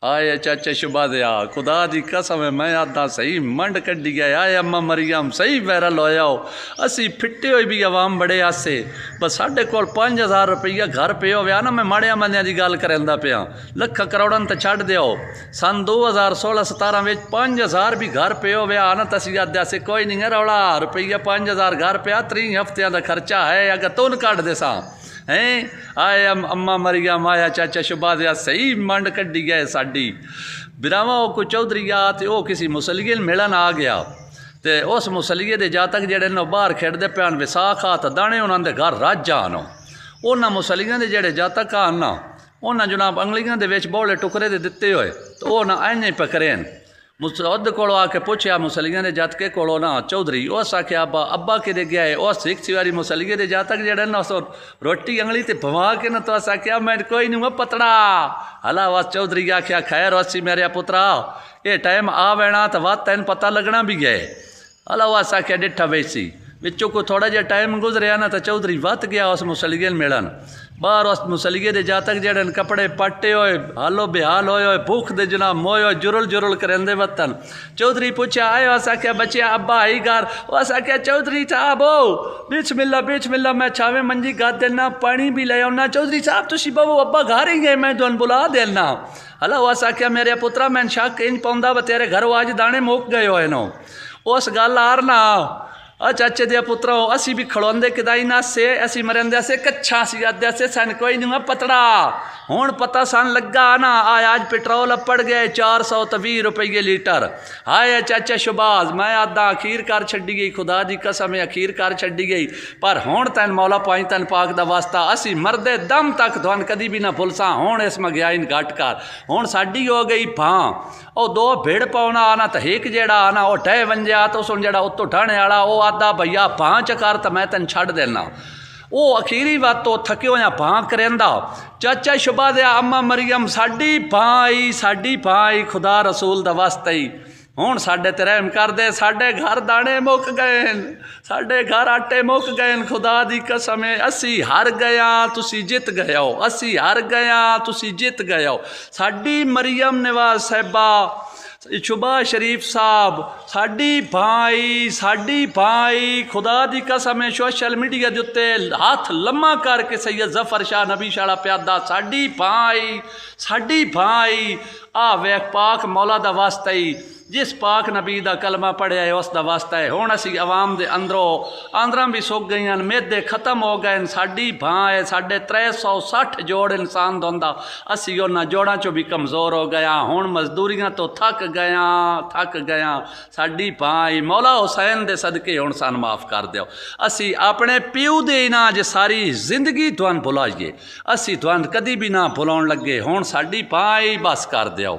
आए चाचा शुभा दया खुदा दी कसम है मैं आदा सही मंड कड्डी गया आए अम्मा मरियम सही वायरल होया हो असी फिटे हुए भी अवाम बड़े आसे बस साढ़े को 5000 रुपया घर पे हो ना मैं माड़िया बंदियां की गल करदा पिया लख करोड़न तो छड़ दियो सन 2016-17 में 5000 भी घर पे हो ना तो असी आद्या से कोई नहीं है रौला रुपया 5000 घर पे 3 हफ्तियां का खर्चा है अगर तुन कट दे सा हैं आए अम्मा मरियम आया चाचा शुभा दया सही मंड कड्डी गए साड़ी बिरावा को चौधरी आ तो वह किसी मुसलिए मिलन आ गया तो उस मुसलिए के जातक जेडे बाहर खेडते पैन विसाख आ तो दाने उन्होंने घर रज आन उन्होंने मुसलिया के जेडे जातक आन ना उन्हें जनाब अंगलियां के बोले टुकड़े दे दिते हुए तो वह ना इंज पकड़ेन मुसद को आके पूछया मुसलिया के जातके को ना चौधरी उस आख्या अब्बा अब्बा कि गया है उस एक वारी मुसलिए के जातक जेडे ना उस रोटी अंगली ते भवा के ना तो अस आख्या मैं कोई नहीं वह पतड़ा हला वस चौधरी आख्या खैर वसी मेरे पुत्रा ये टाइम आ वेना तो वह तेन पता लगना भी गए हला वस आख्या डिठा वैसी बिचों को थोड़ा जहा टाइम गुजरिया ना तो चौधरी वत गया उस मुसलिए मिलन बाहर उस मुसलिए के जातक जेडे कपड़े पाटे होए हालो बेहाल होए भूख दे जनाब मोए जुरल जुरल करेंदे वतन चौधरी पूछा आए अस आख्या बच्चे अब्बा आई घर अस आख्या चौधरी साहब ओ बिस्मिल्लाह मैं छावे मंजी गा देना पानी भी ले आना चौधरी साहब तुसी बहु अब्बा घर ही गए मैं तुम बुला देना हला अस आख्या मेरे पुत्रा मैं शक इंज पाँदा व तेरे घर आज दाने मुक गए होए नो उस गल आर ना चाचे दिया पुत्रा असी भी खड़ोंदे किदाई ना से असी मरेंदे से कच्छा सी आद्या से सन कोई नहीं पतड़ा हुण पता सन लगा ना आज पेट्रोल पड़ गए 420 रुपये लीटर हाय चाचा शुबाज मैं आदा अखीर कर छड़ी गई खुदा दी कसम अखीर कर छड़ी गई पर हुण तैन मौला पाई तैन पाक दा वास्ता असी मरदे दम तक तुहान कदी भी ना भुलसा हुण इस महंगाई घट कर हुण साडी हो गई भां और 2 भिड़ पाउना आना तो एक जेड़ा आना वह टह वंजिया तो उस जेड़ा उत्तों ढाने वाला वो आदा भैया भां चकर तो मैं तेन छड़ देना वो अखीरी बात तो थक्यो या भां करेंदा चाचा शुभा दया अम्मा मरियम साड़ी भां आई खुदा रसूल दा वास्ते ही हुण साडे ते रहम कर दे साडे घर दाने मुक गए साडे घर आटे मुक गए खुदा दी कसम असी हार गया तुसी जित गए हो असी हार गया तुसी जित गए हो साडी मरियम नवाज साहिबा शुभा शरीफ साहब साड़ी भाई खुदा दी कसम सोशल मीडिया के उत्ते हाथ लम्मा करके सैयद जफर शाह नबी शाला प्यादा साड़ी भाई आ वेख पाक मौला दा वास्ता ही जिस पाक नबी दा कलमा पढ़िया है उस दा वास्ता है हुण असी आवाम दे आंदरां भी सुक गई मेदे खत्म हो गए साड़ी भां है साढ़े 360 जोड़ इंसान दोंदा असी उन्हां जोड़ां चो भी कमज़ोर हो गया हुण मजदूरियां तो थक गया साड़ी भाई मौला हुसैन दे सदके हुण सन माफ़ कर दिओ असी अपने प्यू दे ना जे सारी जिंदगी तुहान भुलाइए असी तुहान कदी भी ना भुलाउण लगे हुण साड़ी भाई बस कर दिओ